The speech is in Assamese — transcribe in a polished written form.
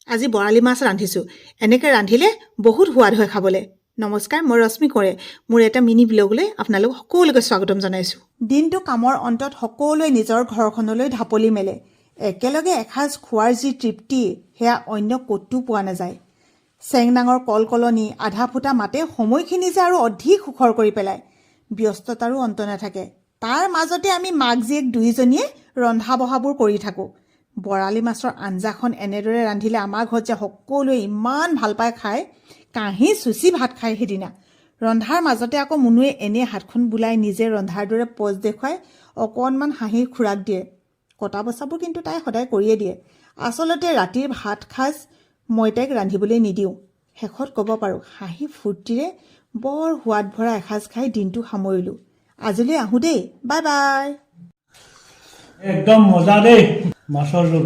আজি বৰালি মাছ ৰান্ধিছোঁ। এনেকৈ ৰান্ধিলে বহুত সোৱাদ হয় খাবলৈ। নমস্কাৰ, মই ৰশ্মি কৰে। মোৰ এটা মিনি ব্লগলৈ আপোনালোক সকলোকে স্বাগতম জনাইছোঁ। দিনটো কামৰ অন্তত সকলোৱে নিজৰ ঘৰখনলৈ ঢাপলি মেলে। একেলগে এসাঁজ খোৱাৰ যি তৃপ্তি, সেয়া অন্য ক'তো পোৱা নাযায়। চেংনাঙৰ কলকলনি, আধা ফুটা মাতে সময়খিনি যে আৰু অধিক সুখৰ কৰি পেলায়। ব্যস্ততাৰো অন্ত নাথাকে। তাৰ মাজতে আমি মাক জীয়েক দুয়োজনীয়ে ৰন্ধা বঢ়াবোৰ কৰি থাকোঁ। বৰালি মাছৰ আঞ্জাখন এনেদৰে ৰান্ধিলে আমাৰ ঘৰত যে সকলোৱে ইমান ভাল পায় খাই, কাঁহী চুচি ভাত খায় সেইদিনা। ৰন্ধাৰ মাজতে আকৌ মুনুৱে এনে হাতখন বোলাই নিজে ৰন্ধাৰ দৰে পজ দেখুৱাই অকণমান হাঁহিৰ খোৰাক দিয়ে। কটা বচাবোৰ কিন্তু তাই সদায় কৰিয়ে দিয়ে। আচলতে ৰাতিৰ ভাত সাজ মই তাইক ৰান্ধিবলৈ নিদিওঁ। শেষত ক'ব পাৰোঁ, হাঁহি ফূৰ্তিৰে বৰ সোৱাদ ভৰা এসাঁজ খাই দিনটো সামৰিলোঁ। আজিলৈ আহোঁ দেই, বাই বাই। একদম মজা দেই মাছৰ জোল।